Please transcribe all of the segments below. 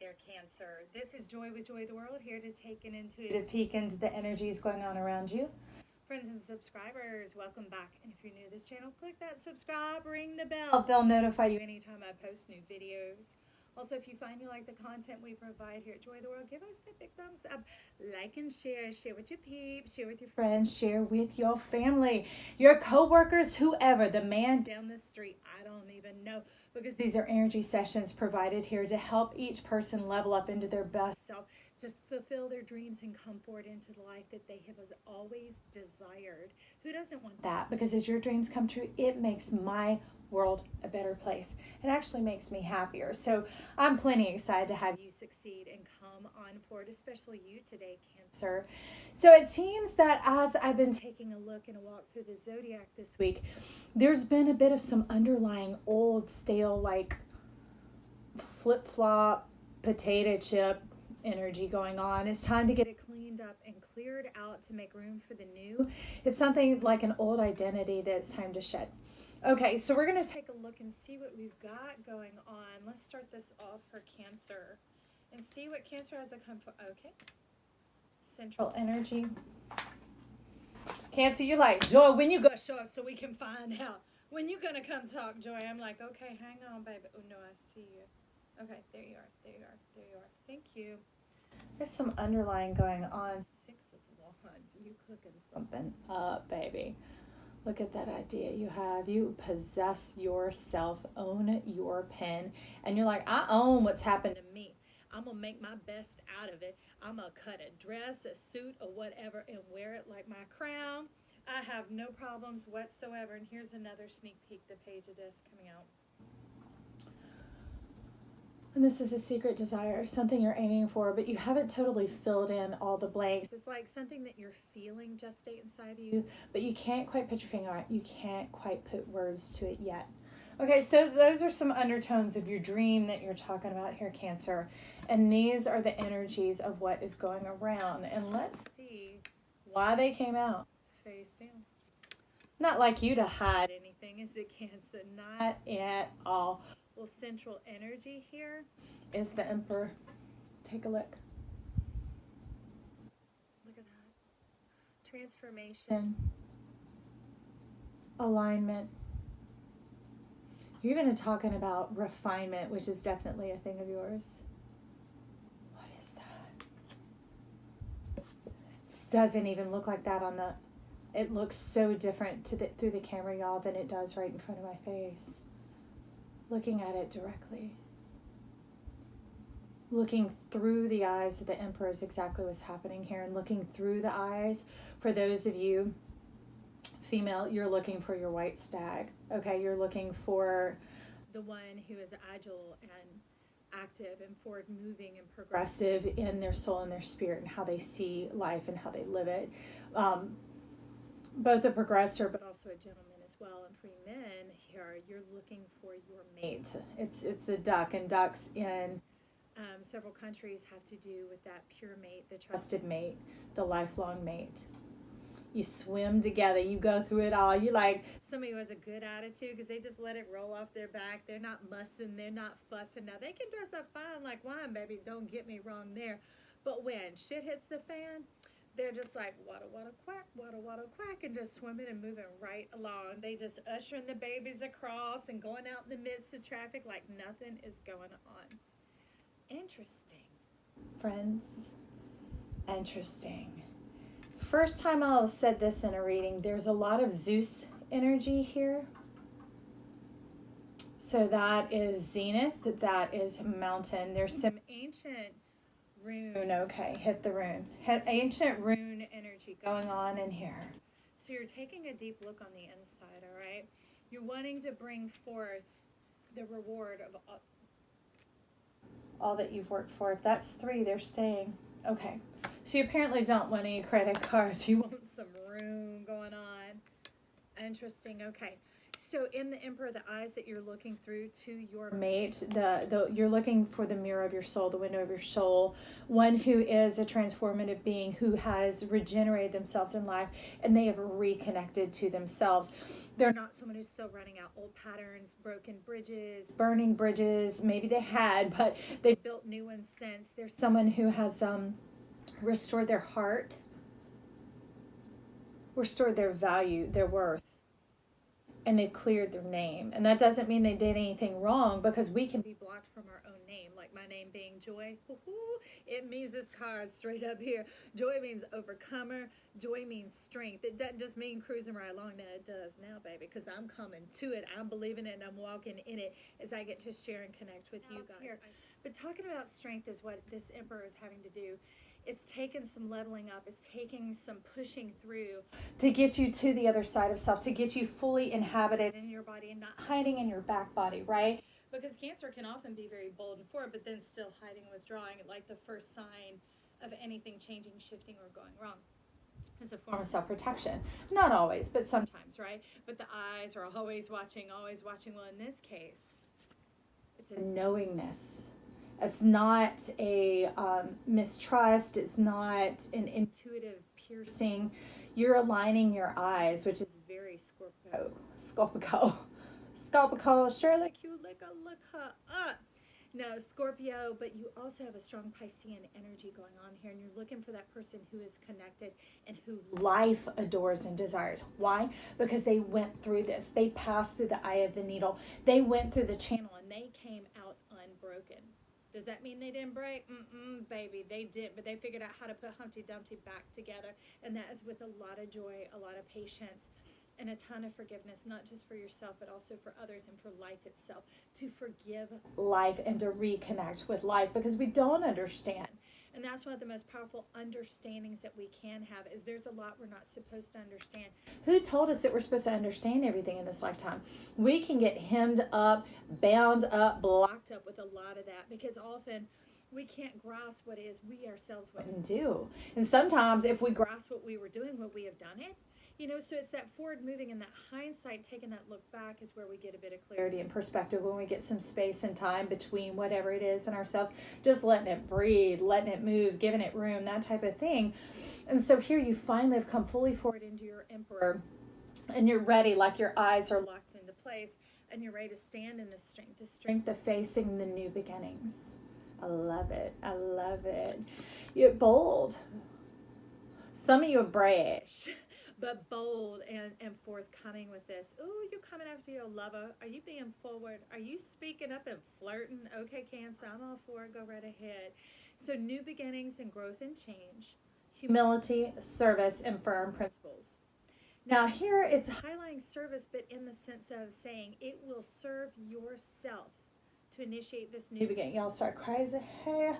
there, Cancer. This is Joy with Joy the World, here to take an intuitive peek into the energies going on around you. Friends and subscribers, welcome back. And if you're new to this channel, click that subscribe, ring the bell. They'll notify you anytime I post new videos. Also, if you find you like the content we provide here at Joy the World, give us the big thumbs up. Like and share. Share with your peeps. Share with your friends. Share with your family, your co-workers, whoever. The man down the street, I don't even know. Because these are energy sessions provided here to help each person level up into their best self, to fulfill their dreams and come forward into the life that they have always desired. Who doesn't want that? Because as your dreams come true, it makes my world a better place. It actually makes me happier. So I'm plenty excited to have you succeed and come on forward, especially you today, Cancer. So it seems that as I've been taking a look and a walk through the zodiac this week, there's been a bit of some underlying old, stale, like flip-flop, potato chip energy going on. It's time to get it cleaned up and cleared out to make room for the new. It's something like an old identity that's time to shed. Okay, so we're going to take a look and see what we've got going on. Let's start this off for Cancer and see what Cancer has to come for. Okay. Central energy. Cancer, you're like, Joy, when you gonna show up so we can find out? When you gonna come talk, Joy? I'm like, okay, hang on, baby. Oh, no, I see you. Okay, there you are. There you are. There you are. Thank you. There's some underlying going on. 6 of Wands. You cooking something up, baby. Look at that idea you have. You possess yourself, own your pen. And you're like, I own what's happened to me. I'm going to make my best out of it. I'm going to cut a dress, a suit, or whatever and wear it like my crown. I have no problems whatsoever. And here's another sneak peek, the Page of Discs coming out. And this is a secret desire, something you're aiming for, but you haven't totally filled in all the blanks. It's like something that you're feeling gestate inside of you, but you can't quite put your finger on it. You can't quite put words to it yet. Okay, so those are some undertones of your dream that you're talking about here, Cancer. And these are the energies of what is going around. And let's see why they came out face down. Not like you to hide anything, is it, Cancer? Not at all. Well, central energy here is the Emperor. Take a look. Look at that. Transformation. Alignment. You're even talking about refinement, which is definitely a thing of yours. What is that? This doesn't even look like that on the... It looks so different through the camera, y'all, than it does right in front of my face. Looking at it directly. Looking through the eyes of the Emperor is exactly what's happening here. And looking through the eyes, for those of you female, you're looking for your white stag. Okay, you're looking for the one who is agile and active and forward moving and progressive in their soul and their spirit and how they see life and how they live it. Both a progressor but also a gentleman as well. And for you men here, you're looking for your mate. It's a duck, and ducks in several countries have to do with that pure mate, the trusted mate, the lifelong mate. You swim together. You go through it all. You like somebody who has a good attitude because they just let it roll off their back. They're not mussing. They're not fussing. Now, they can dress up fine like wine, baby. Don't get me wrong there. But when shit hits the fan, they're just like, wada, wada, quack, wada, wada, quack, and just swimming and moving right along. They just ushering the babies across and going out in the midst of traffic like nothing is going on. Interesting. Friends, interesting. First time I'll have said this in a reading, there's a lot of Zeus energy here. So that is zenith, that is mountain. There's some ancient rune, okay, hit the rune. Ancient rune energy going on in here. So you're taking a deep look on the inside, all right? You're wanting to bring forth the reward of all that you've worked for. If that's 3, they're staying. Okay. So you apparently don't want any credit cards. You want some room going on. Interesting. Okay. So in the Emperor, the eyes that you're looking through to your mate, you're looking for the mirror of your soul, the window of your soul, one who is a transformative being who has regenerated themselves in life and they have reconnected to themselves. They're not someone who's still running out old patterns, broken bridges, burning bridges. Maybe they had, but they built new ones since. They're someone who has restored their heart, restored their value, their worth, and they cleared their name. And that doesn't mean they did anything wrong, because we can be blocked from our own name. Like my name being Joy. It means this card straight up here. Joy means overcomer. Joy means strength. It doesn't just mean cruising right along. Now it does now, baby, because I'm coming to it. I'm believing it and I'm walking in it as I get to share and connect with you guys. Here. But talking about strength is what this Emperor is having to do. It's taken some leveling up. It's taking some pushing through to get you to the other side of self, to get you fully inhabited in your body and not hiding in your back body, right? Because Cancer can often be very bold and forward, but then still hiding, withdrawing, like the first sign of anything changing, shifting, or going wrong. As a form of self-protection. Not always, but sometimes, right? But the eyes are always watching, always watching. Well, in this case, it's a knowingness. It's not a mistrust. It's not an intuitive piercing. You're aligning your eyes, which is very Scorpio. Sure, like you look her up. No, Scorpio, but you also have a strong Piscean energy going on here, and you're looking for that person who is connected and who life adores and desires. Why? Because they went through this. They passed through the eye of the needle. They went through the channel, and they came out unbroken. Does that mean they didn't break? Baby, they didn't, but they figured out how to put Humpty Dumpty back together, and that is with a lot of joy, a lot of patience, and a ton of forgiveness, not just for yourself, but also for others and for life itself. To forgive life and to reconnect with life, because we don't understand. And that's one of the most powerful understandings that we can have, is there's a lot we're not supposed to understand. Who told us that we're supposed to understand everything in this lifetime? We can get hemmed up, bound up, blocked up with a lot of that, because often we can't grasp what it is we ourselves wouldn't do. And sometimes if we grasp what we were doing, would we have done it? You know, so it's that forward moving and that hindsight, taking that look back, is where we get a bit of clarity and perspective, when we get some space and time between whatever it is and ourselves, just letting it breathe, letting it move, giving it room, that type of thing. And so here you finally have come fully forward into your Emperor, and you're ready, like your eyes are locked into place, and you're ready to stand in the strength of facing the new beginnings. I love it. I love it. You're bold. Some of you are brash, but bold and forthcoming with this. Ooh, you're coming after your lover. Are you being forward? Are you speaking up and flirting? Okay, Cancer, I'm all for it. Go right ahead. So new beginnings and growth and change, humility, service, and firm principles. Now here it's highlighting service, but in the sense of saying it will serve yourself to initiate this new beginning. Y'all start crazy hair,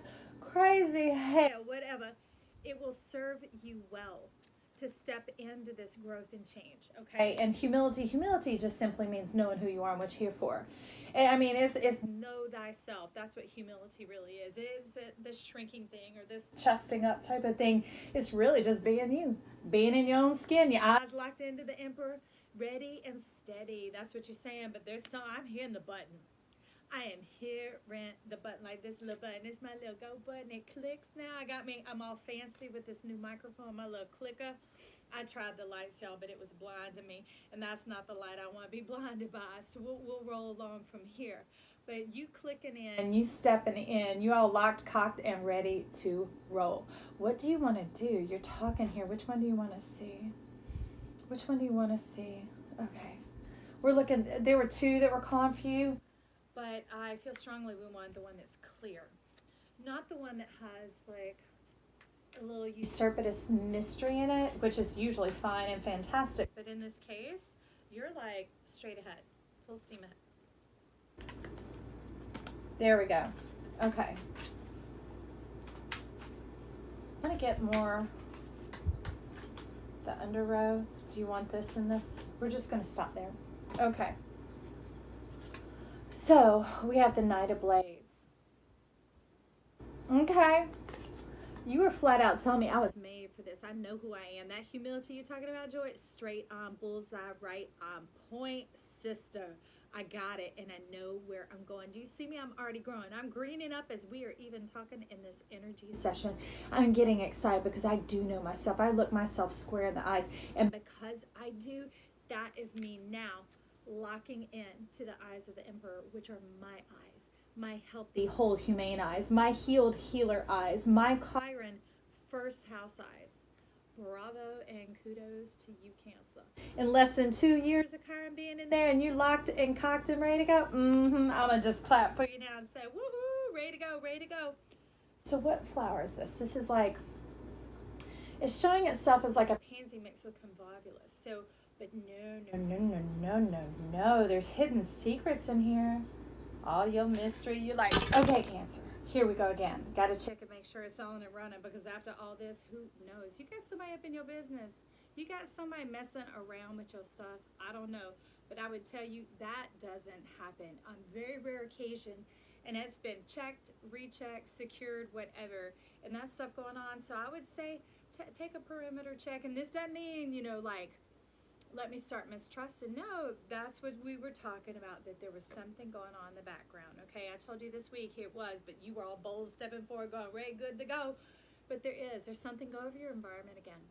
whatever. It will serve you well to step into this growth and change, okay? And humility just simply means knowing who you are and what you're here for. And I mean, it's know thyself. That's what humility really is. It is this shrinking thing or this chesting up type of thing. It's really just being you, being in your own skin, your eyes locked into the Emperor, ready and steady. That's what you're saying, but I'm hearing the button. I am hearing the button, like this little button. It's my little go button. It clicks now. I'm all fancy with this new microphone, my little clicker. I tried the lights, y'all, but it was blinding me. And that's not the light I want to be blinded by. So we'll roll along from here. But you clicking in, you stepping in, you all locked, cocked, and ready to roll. What do you want to do? You're talking here. Which one do you want to see? Which one do you want to see? Okay. We're looking. There were two that were calling for you. But I feel strongly we want the one that's clear. Not the one that has like a little usurpative mystery in it, which is usually fine and fantastic. But in this case, you're like straight ahead, full steam ahead. There we go. Okay. I'm going to get more the under row. Do you want this and this? We're just going to stop there. Okay. So we have the Knight of Blades. Okay. You were flat out telling me I was made for this. I know who I am. That humility you're talking about, Joy, straight on, bullseye, right on point, sister. I got it, and I know where I'm going. Do you see me? I'm already growing. I'm greening up as we are even talking in this energy session. I'm getting excited because I do know myself. I look myself square in the eyes, and because I do, that is me now locking in to the eyes of the emperor, which are my eyes, my healthy, whole, humane eyes, my healed, healer eyes, my Chiron first house eyes. Bravo and kudos to you, Cancer. In less than 2 years of Chiron being in there and you locked and cocked and ready to go, I'm going to just clap for you now and say, woohoo, ready to go, ready to go. So what flower is this? This is like, it's showing itself as like a pansy mixed with convolvulus. So, but no. There's hidden secrets in here. All your mystery. You're like, okay, Cancer, here we go again. Got to check and make sure it's on and running, because after all this, who knows? You got somebody up in your business. You got somebody messing around with your stuff. I don't know. But I would tell you that doesn't happen on very rare occasion. And it's been checked, rechecked, secured, whatever. And that stuff going on. So I would say take a perimeter check. And this doesn't mean, like, let me start mistrusting. No, that's what we were talking about, that there was something going on in the background. Okay, I told you this week it was, but you were all bold stepping forward going, Ray, good to go. But there's something. Go over your environment again.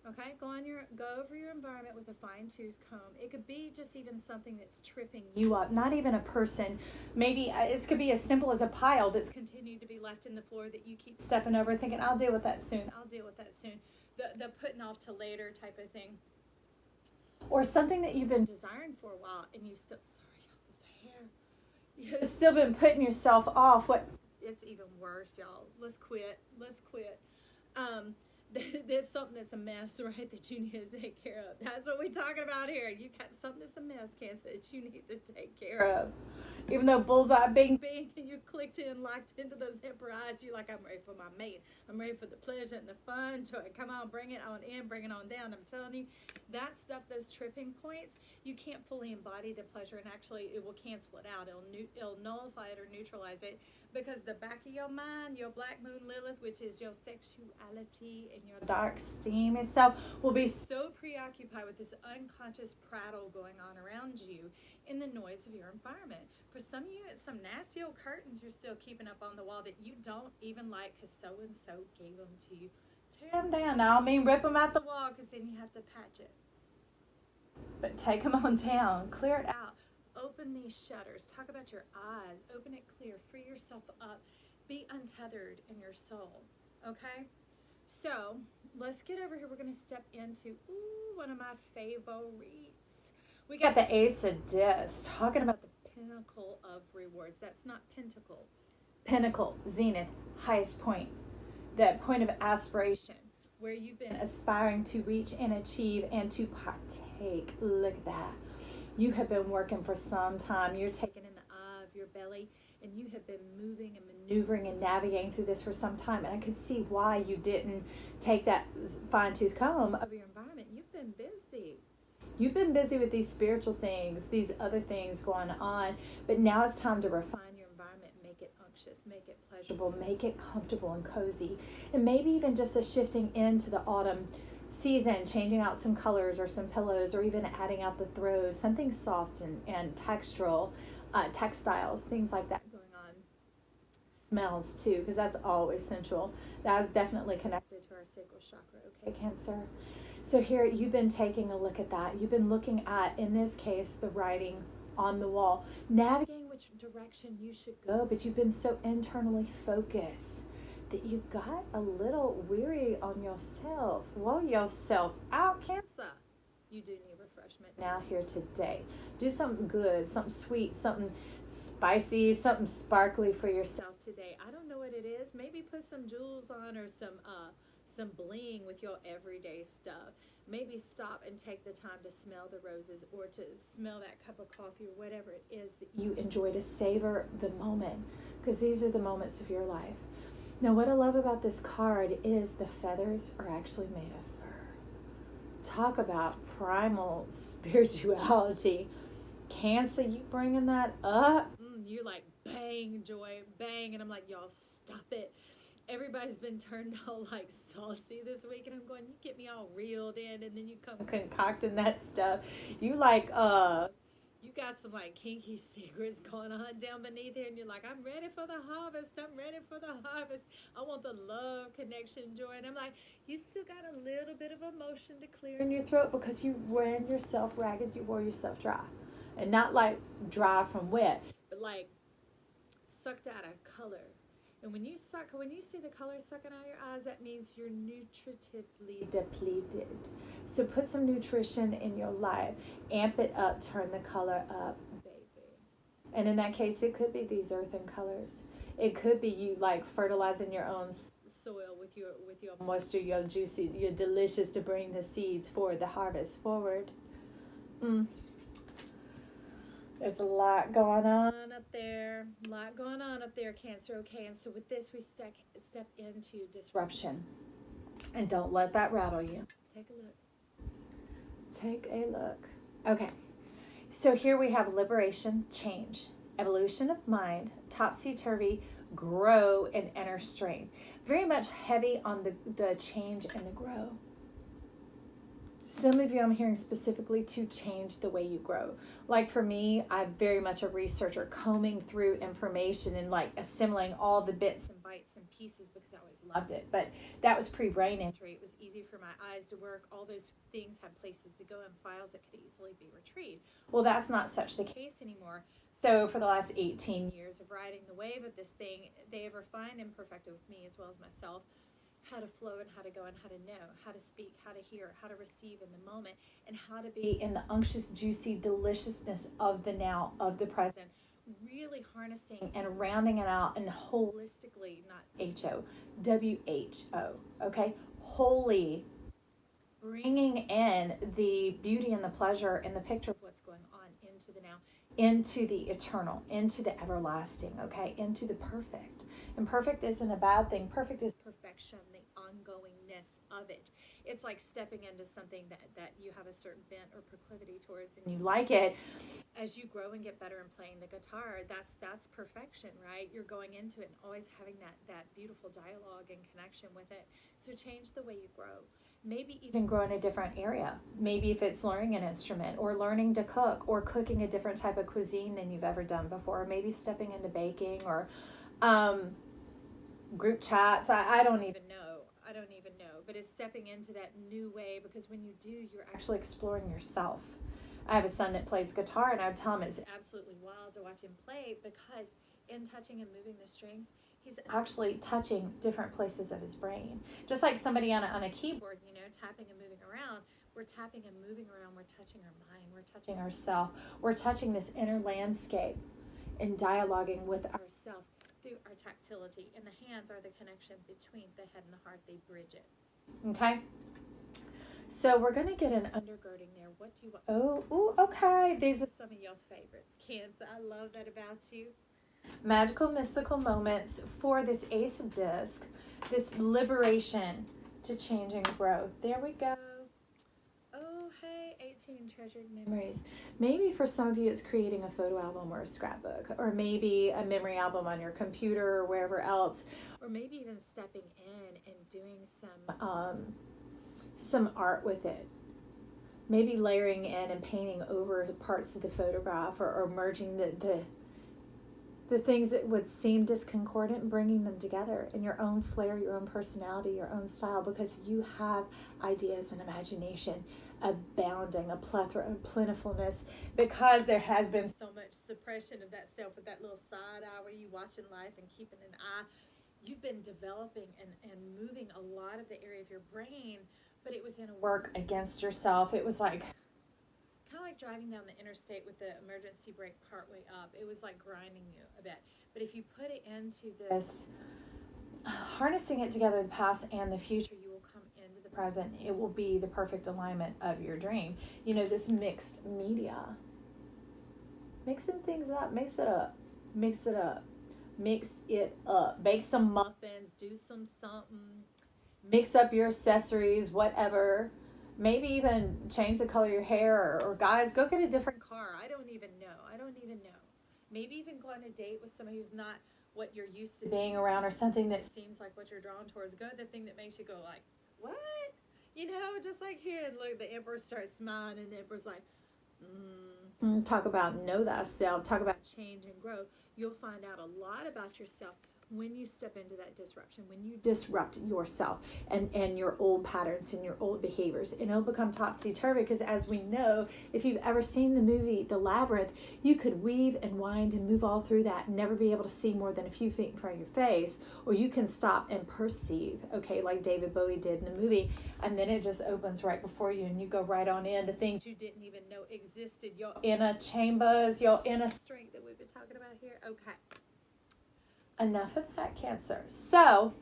Okay, go over your environment with a fine-tooth comb. It could be just even something that's tripping you up, not even a person. Maybe it could be as simple as a pile that's continued to be left in the floor that you keep stepping over thinking, I'll deal with that soon. The putting off to later type of thing. Or something that you've been desiring for a while and you've still, you've still been putting yourself off. It's even worse, y'all. Let's quit. There's something that's a mess, right, that you need to take care of. That's what we're talking about here. You got something that's a mess, Cancer, that you need to take care of. Even though bullseye, bing, bing, and you clicked in, locked into those emperor eyes, you're like, I'm ready for my mate. I'm ready for the pleasure and the fun. Joy, come on, bring it on in, bring it on down. I'm telling you, that stuff, those tripping points, you can't fully embody the pleasure, and actually it will cancel it out. It'll nullify it or neutralize it, because the back of your mind, your black moon Lilith, which is your sexuality and your dark steam itself, will be so preoccupied with this unconscious prattle going on around you in the noise of your environment. For some of you, it's some nasty old curtains you're still keeping up on the wall that you don't even like because so-and-so gave them to you. Tear them down. Now, I mean, rip them out the wall, because then you have to patch it. But take them on down. Clear it out. Open these shutters. Talk about your eyes. Open it clear. Free yourself up. Be untethered in your soul. Okay? So, let's get over here. We're going to step into, one of my favorites. We got the Ace of Discs. Talking about the pinnacle of rewards. That's not pentacle. Pinnacle, zenith, highest point. That point of aspiration, where you've been aspiring to reach and achieve and to partake. Look at that. You have been working for some time. You're taking in the eye of your belly, and you have been moving and maneuvering and navigating through this for some time. And I could see why you didn't take that fine-tooth comb of your environment. You've been busy. You've been busy with these spiritual things, these other things going on. But now it's time to refine your environment, make it unctuous, make it pleasurable, make it comfortable and cozy. And maybe even just a shifting into the autumn season, changing out some colors or some pillows, or even adding out the throws, something soft and textural, textiles, things like that going on. Smells too, because that's always sensual. That is definitely connected to our sacral chakra. Okay, Cancer? So here you've been taking a look at that. You've been looking at, in this case, the writing on the wall, navigating which direction you should go, but you've been so internally focused that you got a little weary on yourself. Whoa, yourself out, Cancer. You do need refreshment now here today. Do something good, something sweet, something spicy, something sparkly for yourself today. I don't know what it is. Maybe put some jewels on, or some bling with your everyday stuff. Maybe stop and take the time to smell the roses, or to smell that cup of coffee, or whatever it is that you enjoy, to savor the moment, because these are the moments of your life. Now, what I love about this card is the feathers are actually made of fur. Talk about primal spirituality. Cancer, you bringing that up? You're like, bang, Joy, bang. And I'm like, y'all, stop it. everybody's been turned all like saucy this week, and I'm going, you get me all reeled in, and then you come concocting that stuff. You like you got some like kinky secrets going on down beneath here, and you're like, I'm ready for the harvest. I'm ready for the harvest. I want the love, connection, joy. And I'm like, you still got a little bit of emotion to clear in your throat because you ran yourself ragged. You wore yourself dry. And not like dry from wet, but like sucked out of color. And when you see the color sucking out of your eyes, that means you're nutritively depleted. So put some nutrition in your life. Amp it up, turn the color up, baby. And in that case, it could be these earthen colors. It could be you like fertilizing your own soil with your moisture, your juicy, your delicious to bring the seeds for the harvest forward. There's a lot going on up there. Cancer. Okay, and so with this, we step into disruption. And don't let that rattle you. Take a look. Okay, so here we have liberation, change, evolution of mind, topsy-turvy, grow, and inner strength. Very much heavy on the change and the grow. Some of you I'm hearing specifically to change the way you grow. Like for me, I'm very much a researcher, combing through information and like assimilating all the bits and bytes and pieces because I always loved it. But that was pre-brain entry. It was easy for my eyes to work. All those things had places to go and files that could easily be retrieved. Well, that's not such the case anymore. So for the last 18 years of riding the wave of this thing, they have refined and perfected with me as well as myself how to flow and how to go and how to know, how to speak, how to hear, how to receive in the moment, and how to be in the unctuous, juicy deliciousness of the now, of the present, really harnessing and rounding it out and holistically, not H-O, W-H-O, okay? Wholly bringing in the beauty and the pleasure and the picture of what's going on into the now, into the eternal, into the everlasting, okay? Into the perfect. And perfect isn't a bad thing. Perfect is perfection, the ongoingness of it. It's like stepping into something that you have a certain bent or proclivity towards and you like it. As you grow and get better in playing the guitar, that's perfection, right? You're going into it and always having that beautiful dialogue and connection with it. So change the way you grow. Maybe even grow in a different area. Maybe if it's learning an instrument or learning to cook or cooking a different type of cuisine than you've ever done before. Or maybe stepping into baking or group chats. I don't even know. But it's stepping into that new way because when you do, you're actually exploring yourself. I have a son that plays guitar and I would tell him it's absolutely wild to watch him play because in touching and moving the strings, he's actually touching different places of his brain. Just like somebody on a keyboard, tapping and moving around. We're tapping and moving around. We're touching our mind. We're touching ourself. We're touching this inner landscape and dialoguing with ourself through our tactility. And the hands are the connection between the head and the heart. They bridge it. Okay? So we're going to get an undergirding there. What do you want? Oh, okay. These are some of your favorites. Cancer, I love that about you. Magical, mystical moments for this Ace of Disc. This liberation to change and grow. There we go. Oh, hey, 18 treasured memories. Maybe for some of you it's creating a photo album or a scrapbook, or maybe a memory album on your computer or wherever else, or maybe even stepping in and doing some art with it. Maybe layering in and painting over parts of the photograph or merging the things that would seem discordant and bringing them together in your own flair, your own personality, your own style, because you have ideas and imagination abounding, a plethora and plentifulness, because there has been so much suppression of that self with that little side eye where you watching life and keeping an eye. You've been developing and moving a lot of the area of your brain, but it was in a work against yourself. It was like kind of like driving down the interstate with the emergency brake partway up. It was like grinding you a bit. But if you put it into this, harnessing it together, the past and the future, you will come into the present. It will be the perfect alignment of your dream. This mixed media. Mixing things up. Mix it up. Bake some muffins. Do something. Mix up your accessories, whatever. Maybe even change the color of your hair, or guys, go get a different car. I don't even know. Maybe even go on a date with somebody who's not what you're used to being around, or something that seems like what you're drawn towards. Go the thing that makes you go like, what? You know, just like here, and look, the emperor starts smiling, and the emperor's like, talk about know thyself, talk about change and growth. You'll find out a lot about yourself when you step into that disruption, when you disrupt yourself and your old patterns and your old behaviors, and it'll become topsy-turvy. Because as we know, if you've ever seen the movie The Labyrinth, you could weave and wind and move all through that and never be able to see more than a few feet in front of your face, or you can stop and perceive, okay, like David Bowie did in the movie, and then it just opens right before you, and you go right on into things you didn't even know existed, your inner chambers, your inner strength that we've been talking about here. Okay, enough of that, Cancer. So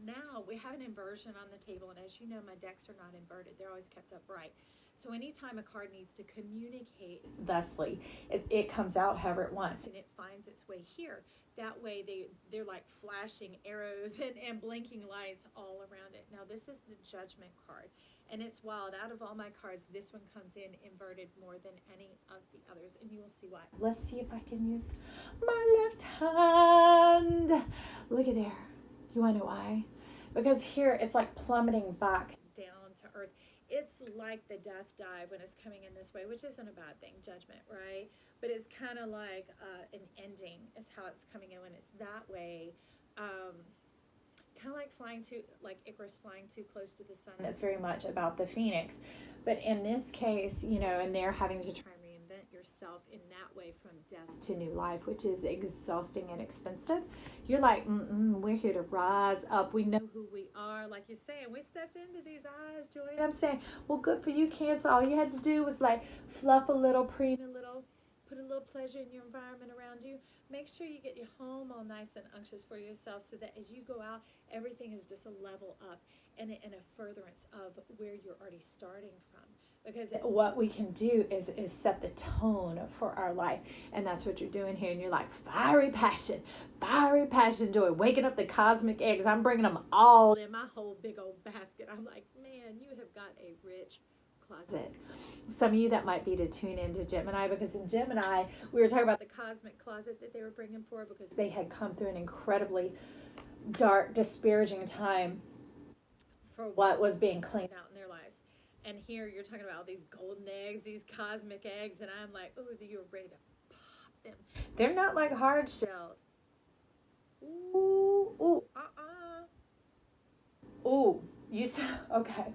now we have an inversion on the table, and as you know, my decks are not inverted, they're always kept upright. So anytime a card needs to communicate thusly, it comes out however it wants, and it finds its way here. That way they're like flashing arrows and blinking lights all around it. Now this is the Judgment card, and it's wild. Out of all my cards, this one comes in inverted more than any of the others, and you will see why. Let's see if I can use my left hand. Look at there. You want to know why? Because here it's like plummeting back down to earth. It's like the death dive when it's coming in this way, which isn't a bad thing, Judgment, right? But it's kind of like an ending is how it's coming in when it's that way. Kind of like flying too, like Icarus flying too close to the sun. That's very much about the phoenix. But in this case, you know, and they're having to try and reinvent yourself in that way from death to new life, which is exhausting and expensive. You're like, we're here to rise up. We know who we are. Like you're saying, we stepped into these eyes, Joy. And I'm saying, well, good for you, Cancer. All you had to do was like fluff a little, preen a little, put a little pleasure in your environment around you. Make sure you get your home all nice and unctuous for yourself, so that as you go out, everything is just a level up and a furtherance of where you're already starting from. Because what we can do is set the tone for our life. And that's what you're doing here. And you're like, fiery passion, Joy, waking up the cosmic eggs. I'm bringing them all in my whole big old basket. I'm like, man, you have got a rich closet. Some of you, that might be to tune into Gemini, because in Gemini we were talking about the cosmic closet that they were bringing forward, because they had come through an incredibly dark, disparaging time for what was being cleaned out in their lives. And here you're talking about all these golden eggs, these cosmic eggs, and I'm like, oh, you're ready to pop them. They're not like hard shelled. Ooh, Ooh, you said, okay.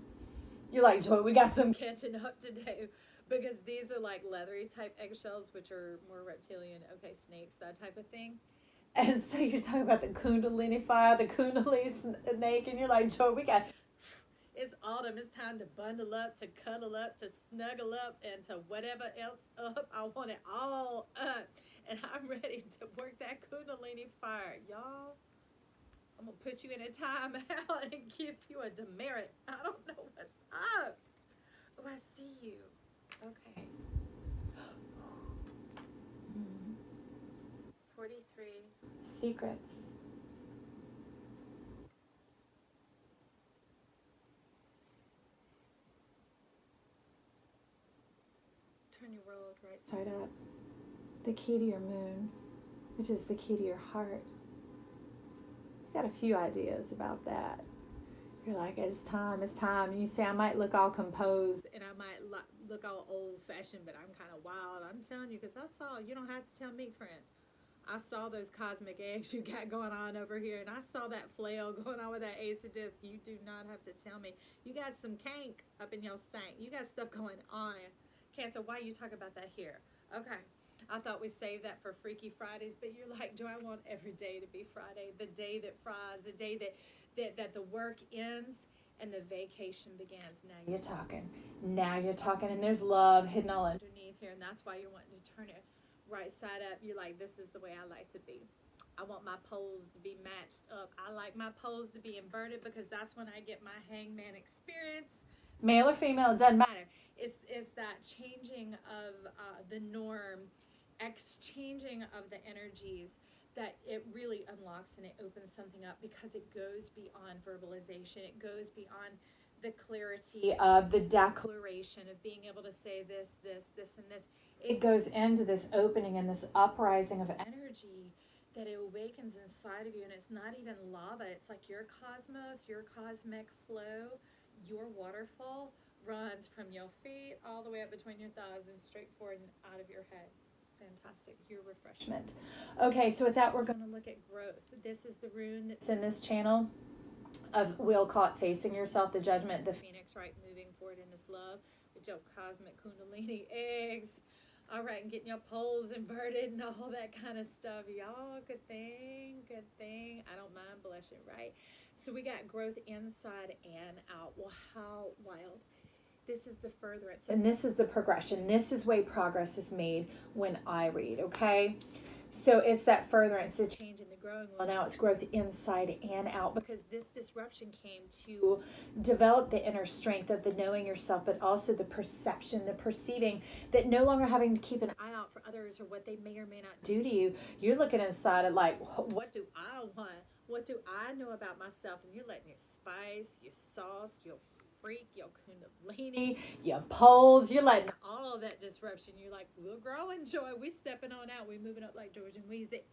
You're like, Joy, we got some catching up to do, because these are like leathery type eggshells, which are more reptilian, okay, snakes, that type of thing. And so you're talking about the Kundalini fire, the Kundalini snake, and you're like, Joy, it's autumn, it's time to bundle up, to cuddle up, to snuggle up, and to whatever else up. I want it all up, and I'm ready to work that Kundalini fire, y'all. I'm going to put you in a timeout and give you a demerit. I don't know what's up. Oh, I see you. Okay. 43. Secrets. Turn your world right side up. The key to your moon, which is the key to your heart. Got a few ideas about that. You're like, it's time. And you say, I might look all composed and I might look all old-fashioned, but I'm kind of wild. I'm telling you, because you don't have to tell me, friend. I saw those cosmic eggs you got going on over here, and I saw that flail going on with that ace of disc. You do not have to tell me. You got some kink up in your stank. You got stuff going on. Cancer, why you talk about that here? Okay. I thought we saved that for Freaky Fridays, but you're like, do I want every day to be Friday? The day that fries, the day that the work ends and the vacation begins. Now you're talking, and there's love hidden all underneath here, and that's why you're wanting to turn it right side up. You're like, this is the way I like to be. I want my poles to be matched up. I like my poles to be inverted, because that's when I get my hangman experience. Male or female, it doesn't matter. It's that changing of the norm, exchanging of the energies, that it really unlocks and it opens something up, because it goes beyond verbalization. It goes beyond the clarity of the declaration of being able to say this, and this. It goes into this opening and this uprising of energy that it awakens inside of you, and it's not even lava. It's like your cosmos, your cosmic flow, your waterfall runs from your feet all the way up between your thighs and straight forward and out of your head. Fantastic. Your refreshment. Okay, so with that, we're going to look at growth. This is the rune that's in this channel of, we'll call it facing yourself, the judgment, the phoenix, right? Moving forward in this love with your cosmic kundalini eggs. All right, and getting your poles inverted and all that kind of stuff. Y'all, good thing, good thing. I don't mind blushing, right? So we got growth inside and out. Well, how wild. This is the furtherance, and this is the progression. This is way progress is made when I read, okay? So it's that furtherance, the change in the growing. Well, now it's growth inside and out, because this disruption came to develop the inner strength of the knowing yourself, but also the perception, the perceiving, that no longer having to keep an eye out for others or what they may or may not do to you. You're looking inside at like, what do I want? What do I know about myself? And you're letting your spice, your sauce, your freak, your kundalini, your poles, you're letting all of that disruption. You're like, we'll grow in joy. We stepping on out. We moving up like George and Wheezy.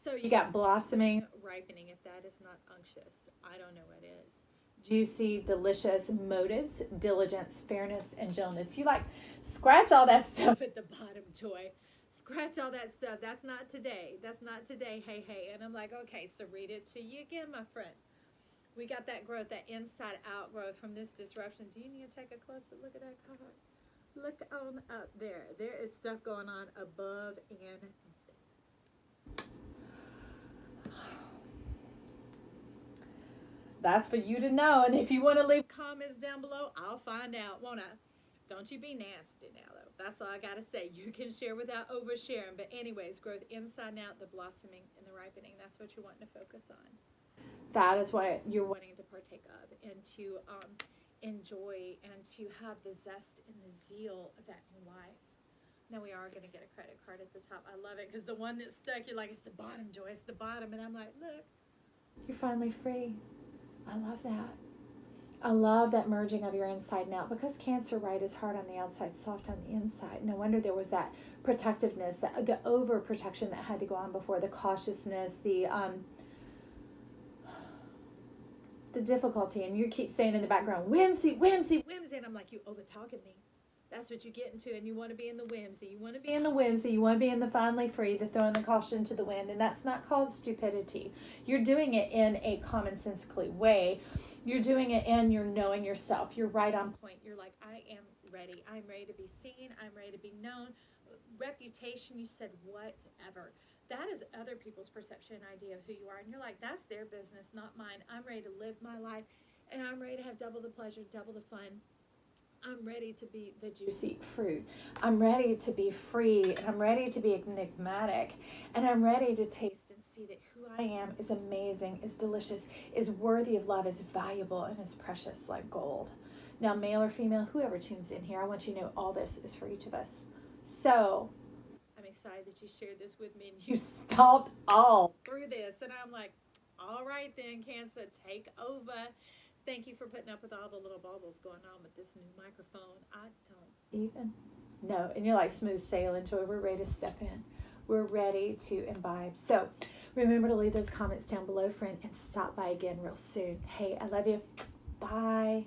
So you got blossoming, ripening. If that is not unctuous, I don't know what is. Juicy, delicious, motives, diligence, fairness, and gentleness. You like, scratch all that stuff at the bottom, Joy. Scratch all that stuff. That's not today. That's not today. Hey, hey. And I'm like, okay, so read it to you again, my friend. We got that growth, that inside out growth from this disruption. Do you need to take a closer look at that card? Look on up there. There is stuff going on above and that's for you to know. And if you want to leave comments down below, I'll find out, won't I? Don't you be nasty now, though. That's all I got to say. You can share without oversharing. But anyways, growth inside and out, the blossoming and the ripening. That's what you're wanting to focus on. That is what you're wanting to partake of and to enjoy and to have the zest and the zeal of that new life. Now we are going to get a credit card at the top. I love it because the one that's stuck, you're like, it's the bottom, Joy, it's the bottom. And I'm like, look, you're finally free. I love that. I love that merging of your inside and out, because Cancer, right, is hard on the outside, soft on the inside. No wonder there was that protectiveness, the overprotection that had to go on before, the cautiousness, the difficulty. And you keep saying in the background, whimsy, whimsy, whimsy. And I'm like, you over-talking me. That's what you get into, and you want to be in the whimsy. You want to be in the whimsy. You want to be in the finally free, the throwing the caution to the wind. And that's not called stupidity. You're doing it in a commonsensically way. You're doing it in you're knowing yourself. You're right on point. You're like, I am ready. I'm ready to be seen. I'm ready to be known. Reputation, you said whatever. That is other people's perception and idea of who you are. And you're like, that's their business, not mine. I'm ready to live my life, and I'm ready to have double the pleasure, double the fun. I'm ready to be the juicy fruit. I'm ready to be free, and I'm ready to be enigmatic, and I'm ready to taste and see that who I am is amazing, is delicious, is worthy of love, is valuable, and is precious like gold. Now, male or female, whoever tunes in here, I want you to know all this is for each of us. So I'm excited that you shared this with me and you stomped all through this. And I'm like, all right then, Cancer, take over. Thank you for putting up with all the little bubbles going on with this new microphone. I don't even know. And you're like smooth sailing, Joy. We're ready to step in. We're ready to imbibe. So remember to leave those comments down below, friend, and stop by again real soon. Hey, I love you. Bye.